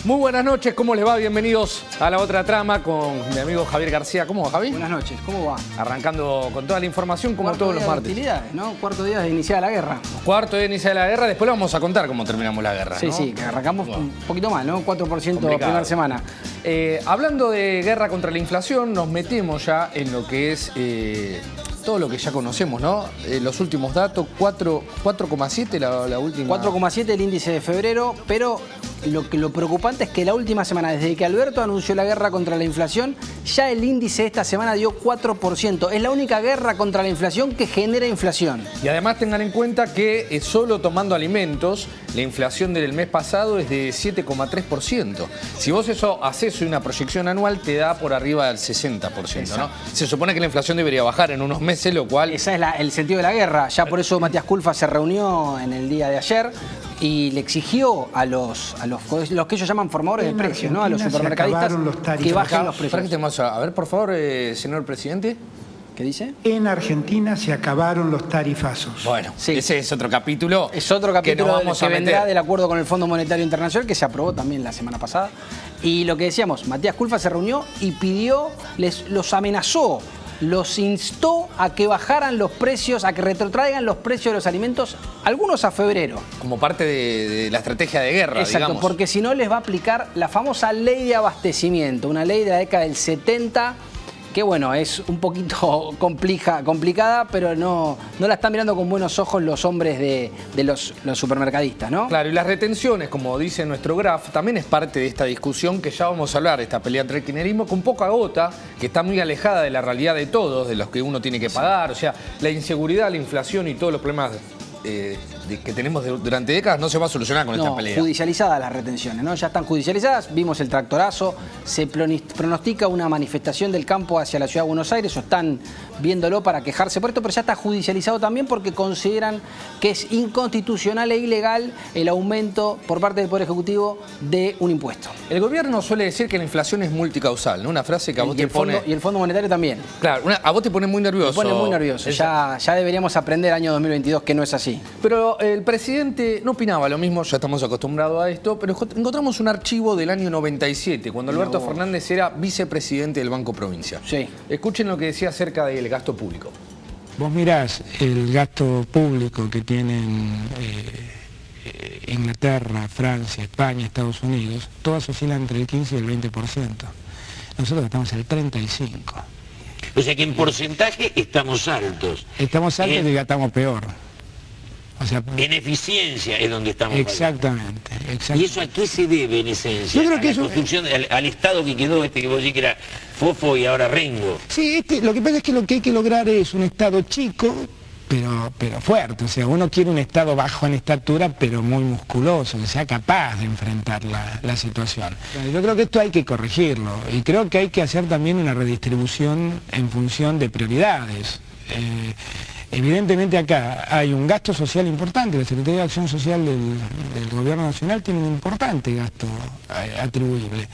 Muy buenas noches, ¿cómo les va? Bienvenidos a La Otra Trama con mi amigo Javier García. ¿Cómo va, Javi? Buenas noches, ¿cómo va? Arrancando con toda la información como todos los martes. Hostilidades, ¿no? Cuarto día de iniciar la guerra. Cuarto día de iniciar la guerra, después le vamos a contar cómo terminamos la guerra, Sí, ¿no? sí, que arrancamos un poquito mal, ¿no? 4% Complicado. la primera semana. Hablando de guerra contra la inflación, nos metemos ya en lo que es todo lo que ya conocemos, ¿no? Los últimos datos, 4,7 la última. 4,7 el índice de febrero, pero lo preocupante es que la última semana, desde que Alberto anunció la guerra contra la inflación, ya el índice de esta semana dio 4%. Es la única guerra contra la inflación que genera inflación. Y además tengan en cuenta que solo tomando alimentos, la inflación del mes pasado es de 7,3%. Si vos eso haces una proyección anual, te da por arriba del 60%, ¿no? Se supone que la inflación debería bajar en unos meses, lo cual... Ese es el sentido de la guerra. Ya por eso Matías Culfas se reunió en el día de ayer y le exigió a los que ellos llaman formadores de precios, ¿no? A los supermercadistas que bajen los precios. A ver, por favor, señor presidente. ¿Qué dice? En Argentina se acabaron los tarifazos. Bueno, sí. Ese es otro capítulo. Es otro capítulo que vendrá del acuerdo con el Fondo Monetario Internacional, que se aprobó también la semana pasada. Y lo que decíamos, Matías Culfas se reunió y los amenazó, los instó a que bajaran los precios, a que retrotraigan los precios de los alimentos, algunos a febrero. Como parte de la estrategia de guerra, exacto, digamos. Porque si no les va a aplicar la famosa ley de abastecimiento, una ley de la década del 70, que bueno, es un poquito complicada, pero no la están mirando con buenos ojos los hombres de los supermercadistas, ¿no? Claro, y las retenciones, como dice nuestro graph, también es parte de esta discusión que ya vamos a hablar, esta pelea entre el kirchnerismo, con poca gota, que está muy alejada de la realidad de todos, de los que uno tiene que pagar. O sea, la inseguridad, la inflación y todos los problemas que tenemos durante décadas no se va a solucionar con esta pelea. Judicializadas las retenciones, ¿no? Ya están judicializadas, vimos el tractorazo, se pronostica una manifestación del campo hacia la ciudad de Buenos Aires, o están viéndolo para quejarse por esto, pero ya está judicializado también porque consideran que es inconstitucional e ilegal el aumento por parte del Poder Ejecutivo de un impuesto. El gobierno suele decir que la inflación es multicausal, ¿no? Una frase que a vos te pone... Y el Fondo Monetario también. Claro, a vos te pone muy nervioso. Me pone muy nervioso. Ya deberíamos aprender año 2022 que no es así. Pero el presidente no opinaba lo mismo, ya estamos acostumbrados a esto, pero encontramos un archivo del año 97, cuando Alberto Fernández era vicepresidente del Banco Provincia. Sí. Escuchen lo que decía acerca del gasto público. Vos mirás el gasto público que tienen Inglaterra, Francia, España, Estados Unidos, todas oscilan entre el 15 y el 20%. Nosotros estamos el 35%. O sea que en porcentaje estamos altos. Estamos altos y gastamos peor. O sea, en eficiencia es donde estamos. Exactamente. ¿Y eso a qué se debe en esencia? Yo creo que a la construcción, al Estado que quedó, que vos decís que era Fofo y ahora Rengo. Sí, lo que pasa es que lo que hay que lograr es un Estado chico, pero fuerte. O sea, uno quiere un Estado bajo en estatura, pero muy musculoso, que sea capaz de enfrentar la situación. Yo creo que esto hay que corregirlo y creo que hay que hacer también una redistribución en función de prioridades. Evidentemente acá hay un gasto social importante, la Secretaría de Acción Social del Gobierno Nacional tiene un importante gasto atribuible.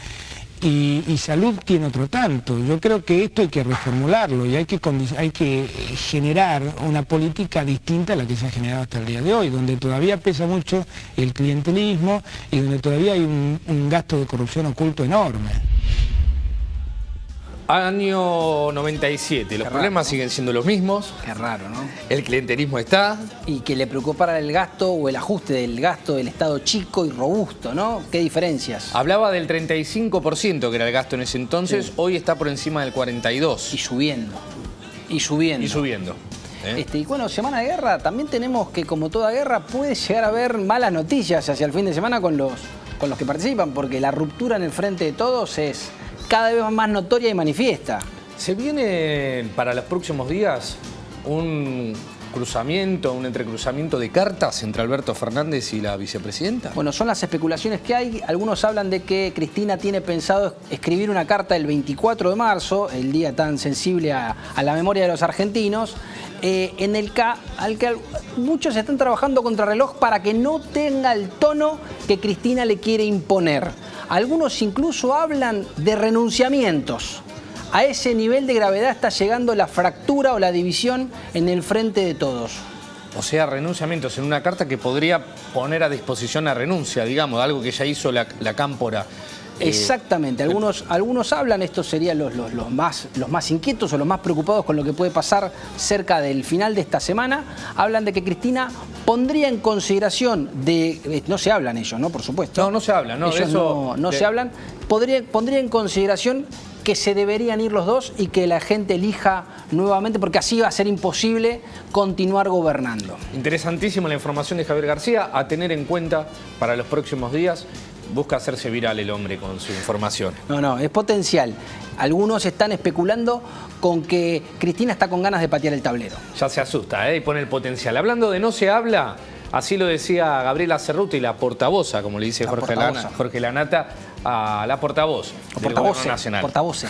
Y salud tiene otro tanto. Yo creo que esto hay que reformularlo y hay que generar una política distinta a la que se ha generado hasta el día de hoy, donde todavía pesa mucho el clientelismo y donde todavía hay un gasto de corrupción oculto enorme. Año 97, los problemas siguen siendo los mismos. Qué raro, ¿no? El clientelismo está. Y que le preocupara el gasto o el ajuste del gasto del Estado chico y robusto, ¿no? ¿Qué diferencias? Hablaba del 35% que era el gasto en ese entonces, sí. Hoy está por encima del 42%. Y subiendo. Y subiendo. Y bueno, semana de guerra, también tenemos que, como toda guerra, puede llegar a haber malas noticias hacia el fin de semana con los que participan, porque la ruptura en el frente de todos es cada vez más notoria y manifiesta. ¿Se viene para los próximos días un entrecruzamiento de cartas entre Alberto Fernández y la vicepresidenta? Bueno, son las especulaciones que hay. Algunos hablan de que Cristina tiene pensado escribir una carta el 24 de marzo, el día tan sensible a la memoria de los argentinos, al que muchos están trabajando contrarreloj para que no tenga el tono que Cristina le quiere imponer. Algunos incluso hablan de renunciamientos. A ese nivel de gravedad está llegando la fractura o la división en el frente de todos. o sea, renunciamientos en una carta que podría poner a disposición la renuncia, digamos, algo que ya hizo la Cámpora. Exactamente, algunos hablan, estos serían los más inquietos o los más preocupados con lo que puede pasar cerca del final de esta semana, hablan de que Cristina pondría en consideración no se hablan ellos, ¿no? Por supuesto. No se hablan, ¿no? Ellos no se hablan, pondría en consideración que se deberían ir los dos y que la gente elija nuevamente, porque así va a ser imposible continuar gobernando. Interesantísima la información de Javier García, a tener en cuenta para los próximos días. Busca hacerse viral el hombre con su información. No, es potencial. Algunos están especulando con que Cristina está con ganas de patear el tablero. Ya se asusta, y pone el potencial. Hablando de no se habla, así lo decía Gabriela Cerruti, la portavoza, como le dice Jorge Lanata, a la portavoz del Gobierno Nacional. Portavoce.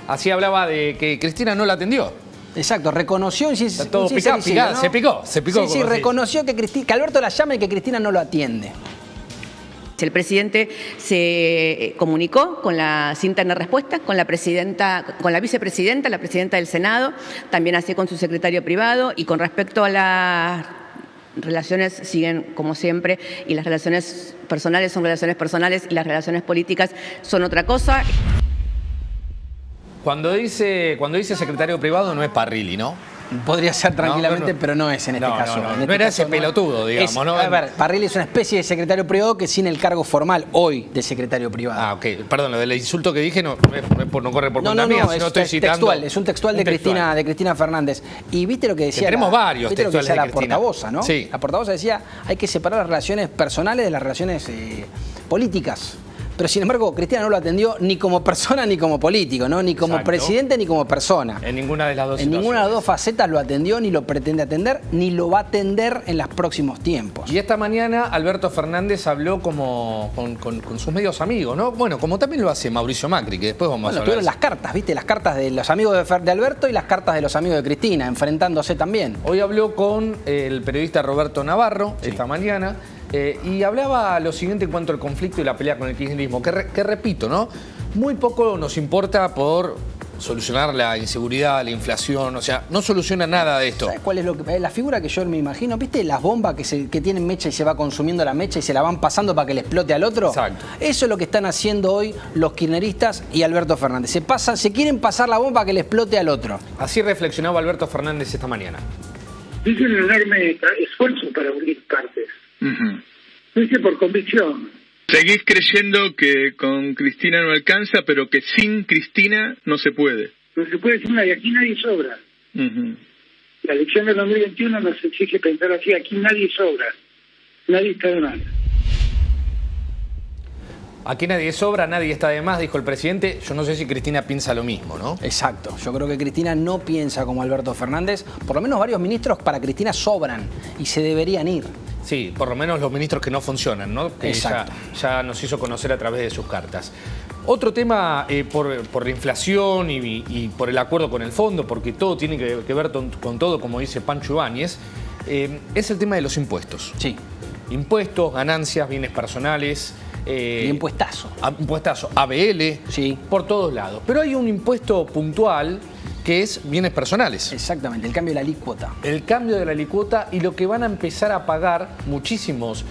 Así hablaba de que Cristina no la atendió. Exacto, reconoció... Está todo picado, ¿no? Se picó. Sí, reconoció que Alberto la llama y que Cristina no lo atiende. El presidente se comunicó con la cinta de respuesta, con la vicepresidenta, la presidenta del Senado, también así con su secretario privado, y con respecto a las relaciones siguen como siempre, y las relaciones personales son relaciones personales y las relaciones políticas son otra cosa. Cuando dice secretario privado no es Parrilli, ¿no? Podría ser tranquilamente, pero no es en este caso. No era ese pelotudo, digamos, ¿no? A ver, Parrilli es una especie de secretario privado que sin el cargo formal hoy de secretario privado. Ah, ok. Perdón, lo del insulto que dije no corre por cuenta mía, sino estoy citando... Es un textual de Cristina Fernández. Y viste lo que decía... tenemos varios textuales de la Cristina. portavoza, ¿no? Sí. La portavoza decía, hay que separar las relaciones personales de las relaciones políticas. Pero sin embargo, Cristina no lo atendió ni como persona ni como político, ¿no? Ni como presidente ni como persona. En ninguna de las dos situaciones. En ninguna de las dos facetas lo atendió, ni lo pretende atender, ni lo va a atender en los próximos tiempos. Y esta mañana Alberto Fernández habló con sus medios amigos, ¿no? Bueno, como también lo hace Mauricio Macri, que después vamos a hablar. Tuvieron las cartas, ¿viste? Las cartas de los amigos de Alberto y las cartas de los amigos de Cristina, enfrentándose también. Hoy habló con el periodista Roberto Navarro, esta mañana, y hablaba lo siguiente en cuanto al conflicto y la pelea con el kirchnerismo, que repito, ¿no? Muy poco nos importa por solucionar la inseguridad, la inflación, o sea, no soluciona nada de esto. ¿Sabes cuál es la figura que yo me imagino? ¿Viste las bombas que tienen mecha y se va consumiendo la mecha y se la van pasando para que le explote al otro? Exacto. Eso es lo que están haciendo hoy los kirchneristas y Alberto Fernández. Se quieren pasar la bomba para que le explote al otro. Así reflexionaba Alberto Fernández esta mañana. Hice un enorme esfuerzo para unir partes. Lo hice por convicción. Seguís creyendo que con Cristina no alcanza, pero que sin Cristina no se puede. No se puede decir nada, y aquí nadie sobra. La elección del 2021 nos exige pensar así, aquí nadie sobra. Nadie está de más. Aquí nadie sobra, nadie está de más, dijo el presidente. Yo no sé si Cristina piensa lo mismo, ¿no? Exacto. Yo creo que Cristina no piensa como Alberto Fernández. Por lo menos varios ministros para Cristina sobran y se deberían ir. Sí, por lo menos los ministros que no funcionan, ¿no? Que Exacto. ya nos hizo conocer a través de sus cartas. Otro tema por la inflación y por el acuerdo con el fondo, porque todo tiene que ver con todo, como dice Pancho Ibáñez, es el tema de los impuestos. Sí. Impuestos, ganancias, bienes personales... impuestazo. Impuestazo, ABL, sí, por todos lados. Pero hay un impuesto puntual que es bienes personales. Exactamente, el cambio de la alícuota. El cambio de la alícuota y lo que van a empezar a pagar muchísimos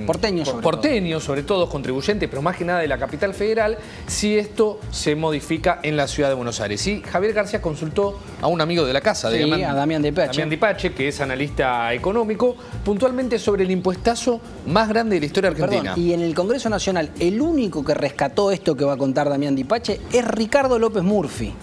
porteños, sobre todo contribuyentes, pero más que nada de la capital federal, si esto se modifica en la ciudad de Buenos Aires. Y Javier García consultó a un amigo de la casa, a Damián Dipache. Damián Dipache, que es analista económico, puntualmente sobre el impuestazo más grande de la historia argentina. Perdón, y en el Congreso Nacional, el único que rescató esto que va a contar Damián Dipache es Ricardo López Murphy,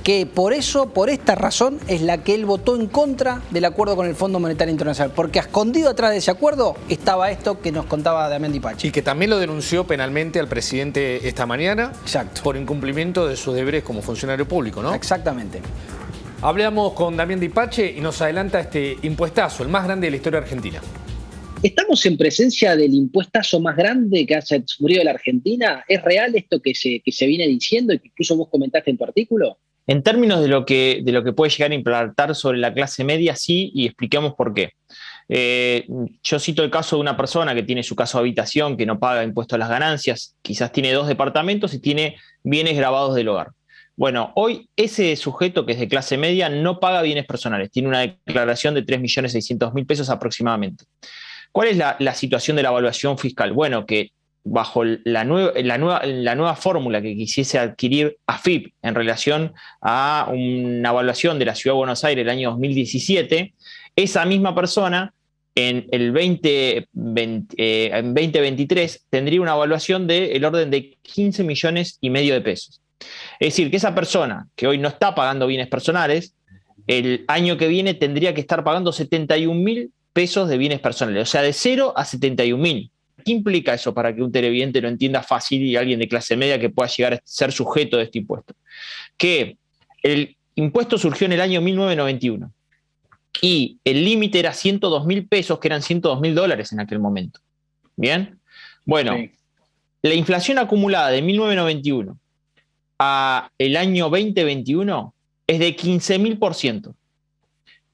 que por esta razón, es la que él votó en contra del acuerdo con el Fondo Monetario Internacional, porque escondido atrás de ese acuerdo estaba esto que nos contaba Damián Dipache. Y que también lo denunció penalmente al presidente esta mañana. Exacto. Por incumplimiento de sus deberes como funcionario público, ¿no? Exactamente. Hablamos con Damián Dipache y nos adelanta este impuestazo, el más grande de la historia argentina. ¿Estamos en presencia del impuestazo más grande que ha sufrido la Argentina? ¿Es real esto que se viene diciendo y que incluso vos comentaste en tu artículo? En términos de lo que puede llegar a impactar sobre la clase media, sí, y expliquemos por qué. Yo cito el caso de una persona que tiene su casa o habitación, que no paga impuesto a las ganancias, quizás tiene 2 departamentos y tiene bienes grabados del hogar. Bueno, hoy ese sujeto que es de clase media no paga bienes personales, tiene una declaración de 3.600.000 pesos aproximadamente. ¿Cuál es la situación de la evaluación fiscal? Bueno, que bajo la nueva fórmula que quisiese adquirir AFIP en relación a una evaluación de la Ciudad de Buenos Aires el año 2017, esa misma persona en el 2023 tendría una evaluación del orden de 15,5 millones de pesos. Es decir, que esa persona que hoy no está pagando bienes personales, el año que viene tendría que estar pagando 71.000 pesos de bienes personales, o sea, de 0 a 71.000. ¿Qué implica eso para que un televidente lo entienda fácil y alguien de clase media que pueda llegar a ser sujeto de este impuesto? Que el impuesto surgió en el año 1991 y el límite era 102.000 pesos, que eran $102.000 en aquel momento. ¿Bien? Bueno, sí. La inflación acumulada de 1991 a el año 2021 es de 15.000%.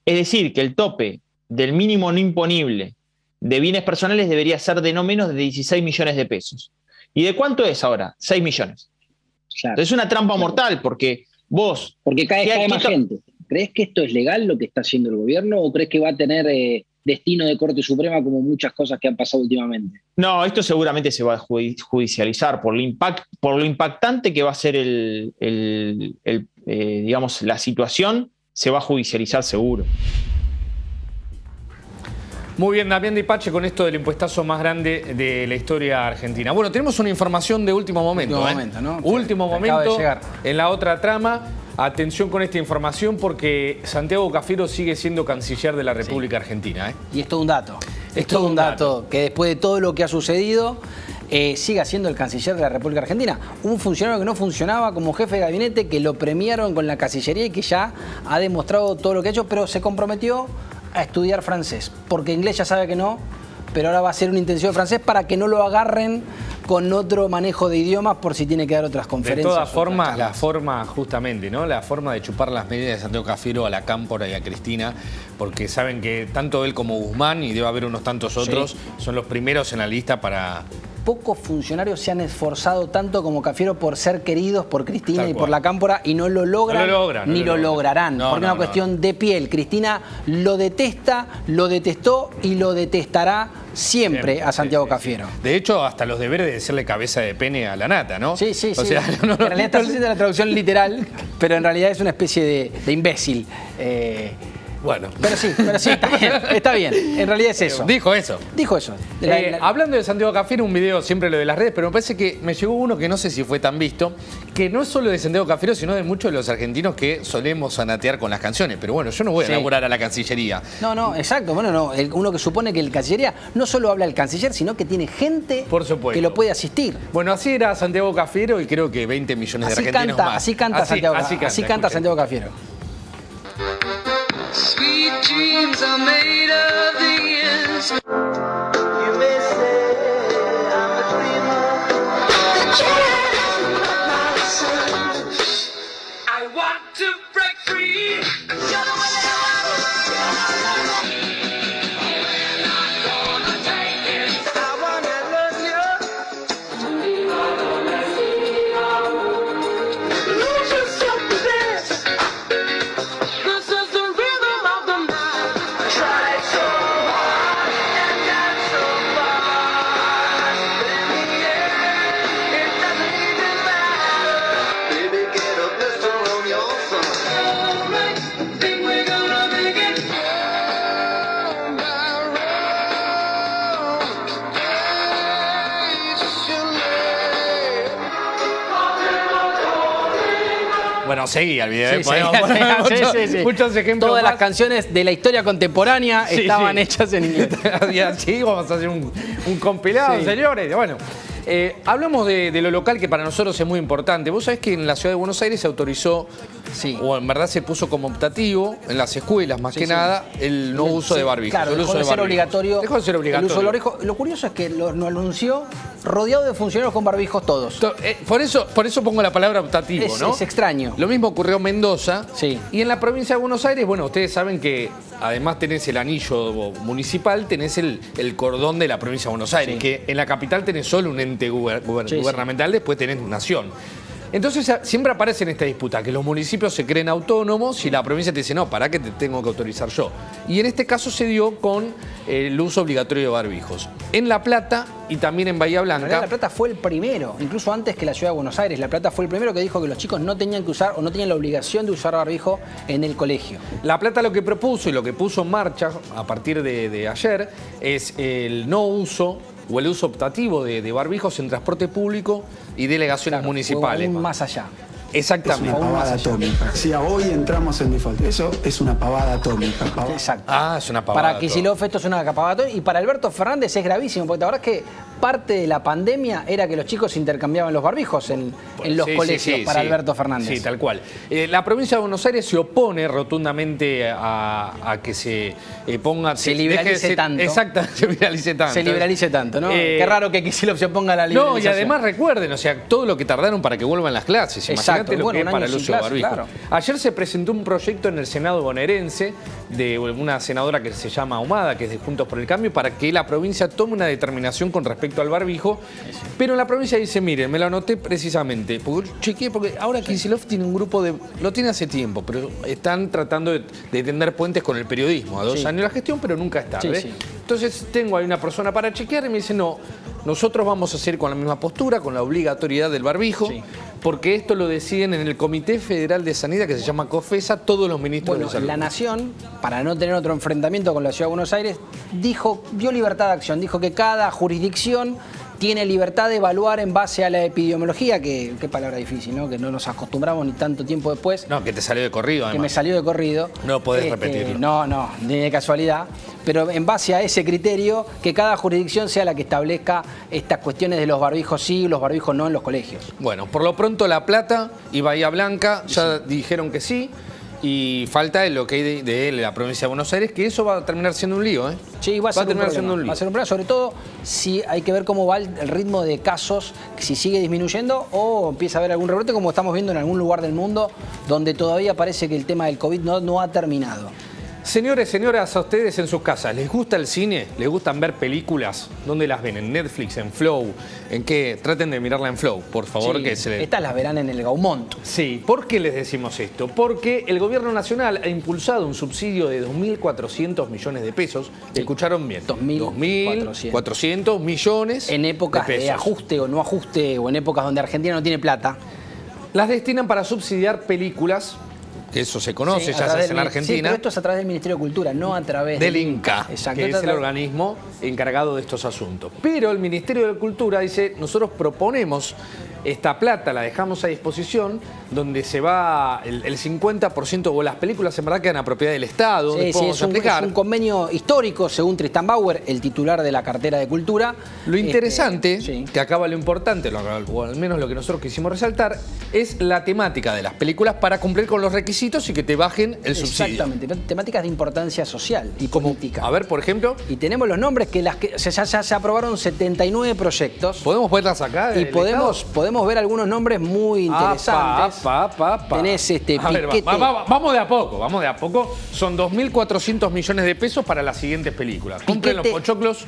Es decir, que el tope del mínimo no imponible de bienes personales debería ser de no menos de 16 millones de pesos. ¿Y de cuánto es ahora? 6 millones. Claro. Entonces es una trampa mortal porque vos... Porque cae más gente. ¿Crees que esto es legal lo que está haciendo el gobierno o crees que va a tener destino de Corte Suprema como muchas cosas que han pasado últimamente? No, esto seguramente se va a judicializar por lo impactante que va a ser digamos, la situación, se va a judicializar seguro. Muy bien, Damián Dipache, con esto del impuestazo más grande de la historia argentina. Bueno, tenemos una información de último momento. Último momento en la otra trama. Atención con esta información porque Santiago Cafiero sigue siendo canciller de la República Argentina. Y es todo un dato. Es todo un dato que después de todo lo que ha sucedido, siga siendo el canciller de la República Argentina. Un funcionario que no funcionaba como jefe de gabinete, que lo premiaron con la Cancillería y que ya ha demostrado todo lo que ha hecho, pero se comprometió a estudiar francés, porque inglés ya sabe que no, pero ahora va a ser un intensivo de francés para que no lo agarren con otro manejo de idiomas por si tiene que dar otras conferencias. De todas formas, la forma justamente, ¿no? La forma de chupar las medidas de Santiago Cafiero a la Cámpora y a Cristina, porque saben que tanto él como Guzmán, y debe haber unos tantos otros, son los primeros en la lista para... Pocos funcionarios se han esforzado tanto como Cafiero por ser queridos por Cristina y por la Cámpora y no lo logran, ni lo lograrán. Porque es una cuestión de piel. Cristina lo detesta, lo detestó y lo detestará siempre a Santiago Cafiero. De hecho, hasta los deberes de decirle cabeza de pene a la nata, ¿no? Sí. O sea, en realidad está haciendo la traducción literal, pero en realidad es una especie de imbécil. Bueno. Pero sí, está bien. En realidad es eso. Dijo eso. Hablando de Santiago Cafiero, un video, siempre lo de las redes, pero me parece que me llegó uno que no sé si fue tan visto, que no es solo de Santiago Cafiero, sino de muchos de los argentinos que solemos anatear con las canciones. Pero bueno, yo no voy a laburar a la Cancillería. No, exacto. Bueno, no. Uno que supone que el Cancillería no solo habla el canciller, sino que tiene gente que lo puede asistir. Bueno, así era Santiago Cafiero y creo que 20 millones de argentinos más. Así canta Santiago Cafiero. Sweet dreams are made of the ends. You may say I'm a dreamer. The child of my son. I want to break free. You're the one that I want. We're not gonna take it. I wanna love you. Lose yourself to this. This is the rhythm of the night. Try so hard and got so far. In the end, it doesn't even matter. Baby, get a blister on your son. Alright, think we're gonna make it. Round by round. Hey, just your name. Bueno, seguía el video. Muchos ejemplos. Todas las canciones de la historia contemporánea estaban hechas en inglés. Y así vamos a hacer un compilado, señores. Bueno, hablamos de lo local, que para nosotros es muy importante. Vos sabés que en la Ciudad de Buenos Aires se autorizó, o en verdad se puso como optativo en las escuelas, más que nada, el no uso de barbijos. Claro, dejó de ser obligatorio. El uso del barbijo. Lo curioso es que lo anunció rodeado de funcionarios con barbijos todos. Por eso pongo la palabra optativo, ¿no? Es extraño. Lo mismo ocurrió en Mendoza. Y en la provincia de Buenos Aires, bueno, ustedes saben que además tenés el anillo municipal, tenés el cordón de la provincia de Buenos Aires, que en la capital tenés solo un ente gubernamental, después tenés nación. Entonces siempre aparece en esta disputa que los municipios se creen autónomos y la provincia te dice, no, ¿para qué te tengo que autorizar yo? Y en este caso se dio con el uso obligatorio de barbijos. En La Plata y también en Bahía Blanca. En realidad, La Plata fue el primero, incluso antes que la Ciudad de Buenos Aires. La Plata fue el primero que dijo que los chicos no tenían que usar o no tenían la obligación de usar barbijo en el colegio. La Plata lo que propuso y lo que puso en marcha a partir de ayer es el no uso o el uso optativo de barbijos en transporte público y delegaciones municipales. Aún más allá. Exactamente. Es una pavada atómica. Si hoy entramos en default, eso es una pavada atómica. Exacto. Ah, es una pavada. Para Kicillof esto es una pavada atómica y para Alberto Fernández es gravísimo, porque la verdad es que parte de la pandemia era que los chicos intercambiaban los barbijos en los colegios para Alberto Fernández. Sí, tal cual. La provincia de Buenos Aires se opone rotundamente a que se ponga... Se liberalice tanto. Exacto, se liberalice tanto. Se liberalice tanto, ¿no? Qué raro que Kicillof se oponga a la liberalización. No, y además recuerden, o sea, todo lo que tardaron para que vuelvan las clases. Exacto. Imagínate lo que es para el uso de barbijo. Claro. Ayer se presentó un proyecto en el Senado bonaerense de una senadora que se llama Ahumada, que es de Juntos por el Cambio, para que la provincia tome una determinación con respecto al barbijo. Pero en la provincia dice, miren, me lo anoté precisamente, porque chequeé, porque ahora Kicillof tiene un grupo de... Lo tiene hace tiempo, pero están tratando de tender puentes con el periodismo. A 2 años la gestión, pero nunca es tarde. Sí. Entonces tengo ahí una persona para chequear y me dice, no, nosotros vamos a hacer con la misma postura, con la obligatoriedad del barbijo, porque esto lo deciden en el Comité Federal de Sanidad, que se llama COFESA, todos los ministros de salud. La Nación, para no tener otro enfrentamiento con la Ciudad de Buenos Aires, dio libertad de acción, dijo que cada jurisdicción tiene libertad de evaluar en base a la epidemiología, qué palabra difícil, ¿no? Que no nos acostumbramos ni tanto tiempo después. No, que te salió de corrido, además. Que me salió de corrido. No podés repetirlo. No, ni de casualidad. Pero en base a ese criterio, que cada jurisdicción sea la que establezca estas cuestiones de los barbijos sí y los barbijos no en los colegios. Bueno, por lo pronto La Plata y Bahía Blanca ya dijeron que sí. Y falta el ok de la provincia de Buenos Aires, que eso va a terminar siendo un lío, ¿eh? Sí, va a terminar siendo un lío. Va a ser un problema, sobre todo si hay que ver cómo va el ritmo de casos, si sigue disminuyendo o empieza a haber algún rebrote, como estamos viendo en algún lugar del mundo, donde todavía parece que el tema del COVID no ha terminado. Señores, señoras, a ustedes en sus casas, ¿les gusta el cine? ¿Les gustan ver películas? ¿Dónde las ven? ¿En Netflix? ¿En Flow? ¿En qué? Traten de mirarla en Flow, por favor. Sí, estas las verán en el Gaumont. Sí, ¿por qué les decimos esto? Porque el gobierno nacional ha impulsado un subsidio de 2.400 millones de pesos. ¿Escucharon bien? 2.400 millones en épocas de ajuste o no ajuste, o en épocas donde Argentina no tiene plata. Las destinan para subsidiar películas, que eso se conoce, ya se hace en Argentina. Sí, pero esto es a través del Ministerio de Cultura, no a través del INCA, exacto, que es el organismo encargado de estos asuntos. Pero el Ministerio de Cultura dice, nosotros proponemos esta plata, la dejamos a disposición, donde se va el 50%, o las películas en verdad quedan a propiedad del Estado. Sí, es un convenio histórico, según Tristan Bauer, el titular de la cartera de Cultura. Lo interesante, que acaba lo importante, o al menos lo que nosotros quisimos resaltar, es la temática de las películas para cumplir con los requisitos y que te bajen el subsidio. Exactamente, temáticas de importancia social y política. A ver, por ejemplo. Y tenemos los nombres que ya se aprobaron 79 proyectos. ¿Podemos verlas acá? Y podemos ver algunos nombres muy interesantes. Tenés Piquete. Vamos de a poco. Son 2.400 millones de pesos para las siguientes películas. Compren los pochoclos.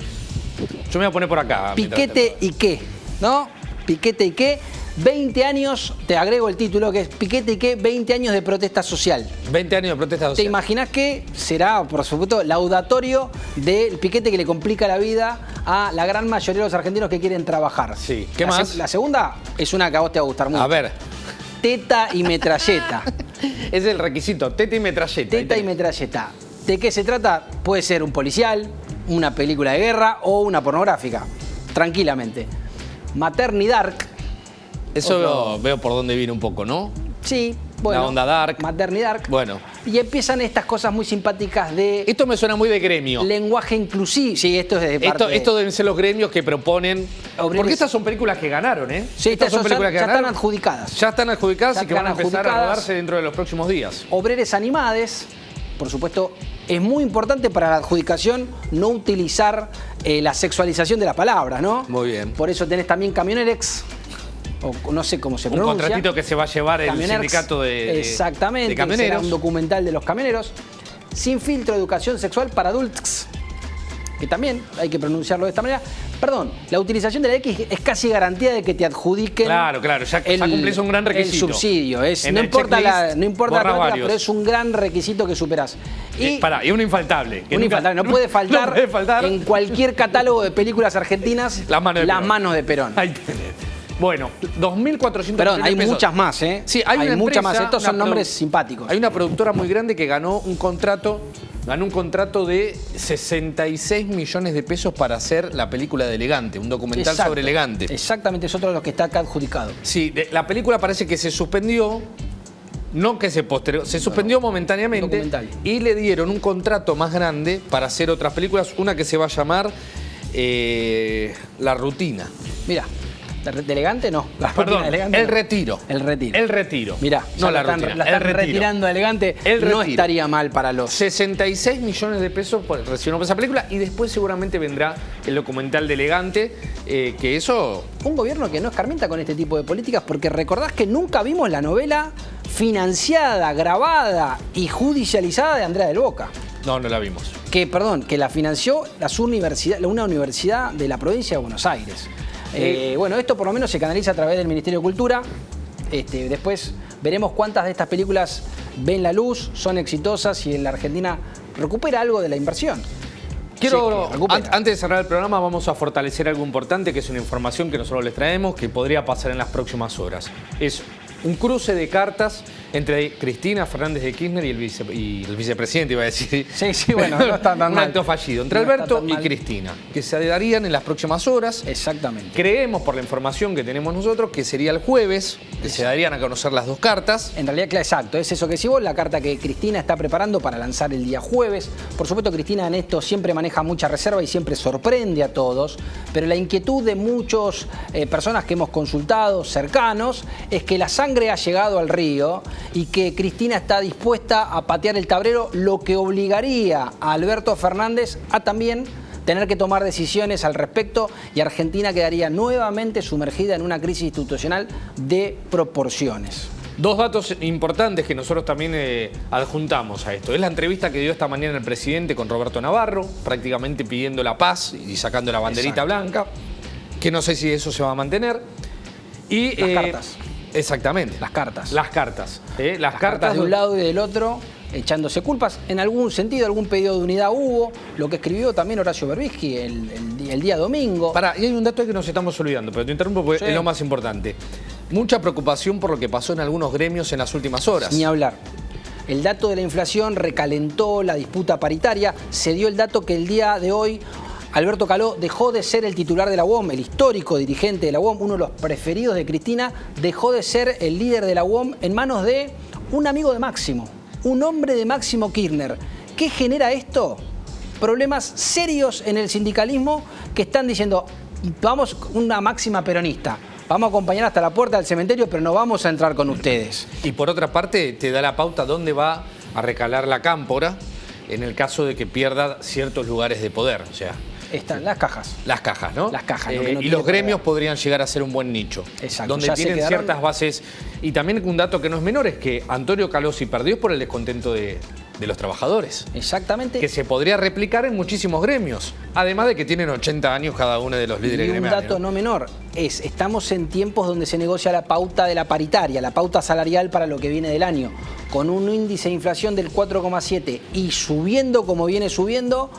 Yo me voy a poner por acá. Piquete y qué, ¿no? Piquete y qué. 20 años, te agrego el título, que es Piquete y qué, 20 años de protesta social. 20 años de protesta social. ¿Te imaginás que será, por supuesto, laudatorio del piquete que le complica la vida a la gran mayoría de los argentinos que quieren trabajar? Sí. ¿Qué más? La segunda es una que a vos te va a gustar mucho. A ver. Teta y metralleta. Es el requisito, teta y metralleta. Teta y metralleta. ¿De qué se trata? Puede ser un policial, una película de guerra o una pornográfica. Tranquilamente. Maternidad. Eso veo por dónde viene un poco, ¿no? Sí, bueno. La onda dark. Maternidad. Bueno. Y empiezan estas cosas muy simpáticas de... Esto me suena muy de gremio. Lenguaje inclusivo. Sí, esto es de parte Esto deben ser los gremios que proponen... Porque estas son películas que ganaron, ¿eh? Sí, estas son películas que ganaron. Ya están adjudicadas. Ya están adjudicadas y que van a empezar a rodarse dentro de los próximos días. Obreres animades, por supuesto, es muy importante para la adjudicación no utilizar la sexualización de la palabra, ¿no? Muy bien. Por eso tenés también camionerex, o no sé cómo se pronuncia. Un contratito que se va a llevar el sindicato de exactamente, de camioneros. Será un documental de los camioneros. Sin filtro, educación sexual para adultos, que también hay que pronunciarlo de esta manera. Perdón, la utilización de la X es casi garantía de que te adjudiquen. Claro, ya cumplís un gran requisito. El subsidio. No importa la temática, pero es un gran requisito que superás. Y un infaltable. No puede faltar en cualquier catálogo de películas argentinas Las manos de Perón. Ahí tenés. Bueno, 2.400 Perdón, hay pesos. muchas más, ¿eh? Sí, hay muchas más. Estos son nombres simpáticos. Hay una productora muy grande que ganó un contrato de 66 millones de pesos para hacer la película de Elegante, un documental sobre Elegante. Exactamente, es otro de los que está acá adjudicado. Sí, la película parece que se suspendió, no que se postergó, se suspendió momentáneamente y le dieron un contrato más grande para hacer otras películas, una que se va a llamar La Rutina. Mira. ¿De Elegante? No. Perdón, Elegante, El Retiro. El Retiro. El Retiro. Mirá, no la están retirando a Elegante. No estaría mal para los... 66 millones de pesos recibió esa película y después seguramente vendrá el documental de Elegante, que eso... Un gobierno que no escarmienta con este tipo de políticas, porque recordás que nunca vimos la novela financiada, grabada y judicializada de Andrea del Boca. No la vimos. Que la financió una universidad de la provincia de Buenos Aires. Bueno, esto por lo menos se canaliza a través del Ministerio de Cultura. Después veremos cuántas de estas películas ven la luz, son exitosas y en la Argentina recupera algo de la inversión. Antes de cerrar el programa, vamos a fortalecer algo importante, que es una información que nosotros les traemos, que podría pasar en las próximas horas. Es un cruce de cartas entre Cristina Fernández de Kirchner y el vicepresidente, iba a decir. Sí, bueno, no está tan mal. Un acto fallido entre Alberto y Cristina, que se darían en las próximas horas. Exactamente. Creemos, por la información que tenemos nosotros, que sería el jueves, que se darían a conocer las dos cartas. En realidad, exacto, es eso que decís vos, la carta que Cristina está preparando para lanzar el día jueves. Por supuesto, Cristina en esto siempre maneja mucha reserva y siempre sorprende a todos, pero la inquietud de muchas personas que hemos consultado, cercanos, es que la sangre ha llegado al río y que Cristina está dispuesta a patear el tablero, lo que obligaría a Alberto Fernández a también tener que tomar decisiones al respecto, y Argentina quedaría nuevamente sumergida en una crisis institucional de proporciones. Dos datos importantes que nosotros también adjuntamos a esto. Es la entrevista que dio esta mañana el presidente con Roberto Navarro, prácticamente pidiendo la paz y sacando la banderita blanca, que no sé si eso se va a mantener. Y las cartas. Exactamente. Las cartas. Las cartas. Las cartas de un lado y del otro, echándose culpas. En algún sentido, algún pedido de unidad hubo, lo que escribió también Horacio Berbisky el día domingo. Y hay un dato que nos estamos olvidando, pero te interrumpo porque es lo más importante. Mucha preocupación por lo que pasó en algunos gremios en las últimas horas. Ni hablar. El dato de la inflación recalentó la disputa paritaria. Se dio el dato que el día de hoy Alberto Caló dejó de ser el titular de la UOM, el histórico dirigente de la UOM, uno de los preferidos de Cristina, dejó de ser el líder de la UOM en manos de un amigo de Máximo, un hombre de Máximo Kirchner. ¿Qué genera esto? Problemas serios en el sindicalismo que están diciendo, vamos, una máxima peronista, vamos a acompañar hasta la puerta del cementerio, pero no vamos a entrar con ustedes. Y por otra parte, te da la pauta dónde va a recalar la cámpora en el caso de que pierda ciertos lugares de poder, o sea... Están las cajas. Las cajas, ¿no? Las cajas. Y los gremios podrían llegar a ser un buen nicho. Exacto. Donde tienen ciertas bases. Y también un dato que no es menor es que Antonio Caló si perdió es por el descontento de los trabajadores. Exactamente. Que se podría replicar en muchísimos gremios. Además de que tienen 80 años cada uno de los líderes gremiales. Y un dato no menor es, estamos en tiempos donde se negocia la pauta de la paritaria, la pauta salarial para lo que viene del año. Con un índice de inflación del 4,7 y subiendo como viene subiendo,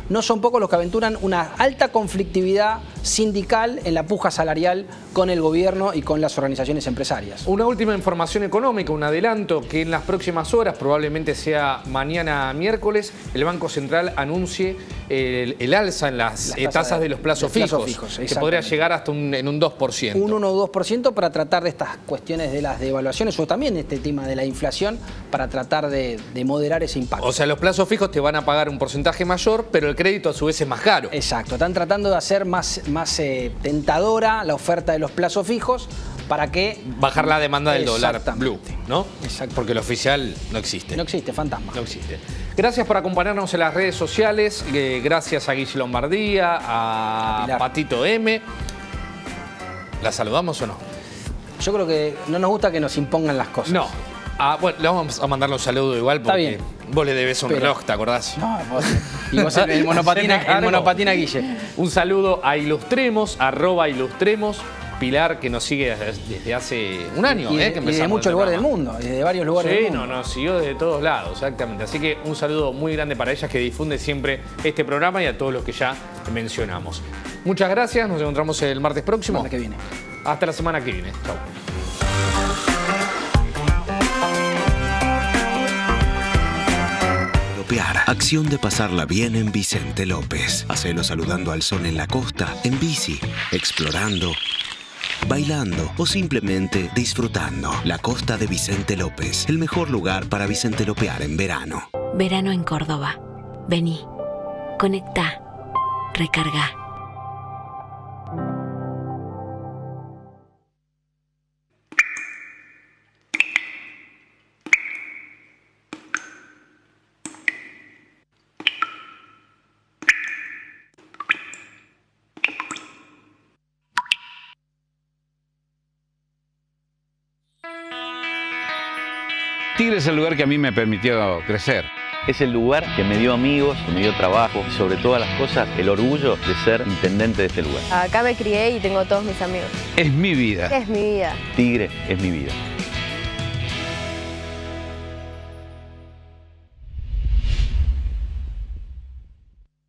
no son pocos los que aventuran una alta conflictividad sindical en la puja salarial con el gobierno y con las organizaciones empresarias. Una última información económica, un adelanto, que en las próximas horas, probablemente sea mañana miércoles, el Banco Central anuncie el alza en las tasas de los plazos fijos, que podría llegar hasta en un 2%. Un 1 o 2% para tratar de estas cuestiones de las devaluaciones o también este tema de la inflación para tratar de moderar ese impacto. O sea, los plazos fijos te van a pagar un porcentaje mayor, pero el crédito a su vez es más caro. Exacto, están tratando de hacer más tentadora la oferta de los plazos fijos para que... bajar la demanda del dólar blue, ¿no? Exacto. Porque el oficial no existe. No existe, fantasma. No existe. Gracias por acompañarnos en las redes sociales. Gracias a Guille Lombardía, a Patito M. ¿La saludamos o no? Yo creo que no nos gusta que nos impongan las cosas. No. Bueno, le vamos a mandarle un saludo igual porque vos le debes un reloj, ¿te acordás? No, y vos el monopatina Guille. Un saludo a Ilustremos, @Ilustremos. Pilar, que nos sigue desde hace un año. Y que de muchos lugares del mundo, y de varios lugares del mundo. Sí, nos siguió desde todos lados, exactamente. Así que un saludo muy grande para ellas que difunde siempre este programa y a todos los que ya mencionamos. Muchas gracias, nos encontramos el martes próximo. La semana que viene. Hasta la semana que viene. Chau. Acción de pasarla bien en Vicente López. Hacelo saludando al sol en la costa, en bici, explorando, bailando o simplemente disfrutando. La costa de Vicente López, el mejor lugar para vicentelopear en verano. Verano en Córdoba. Vení, conectá, recarga. Tigre es el lugar que a mí me permitió crecer. Es el lugar que me dio amigos, que me dio trabajo y sobre todas las cosas el orgullo de ser intendente de este lugar. Acá me crié y tengo todos mis amigos. Es mi vida. Es mi vida. Tigre es mi vida.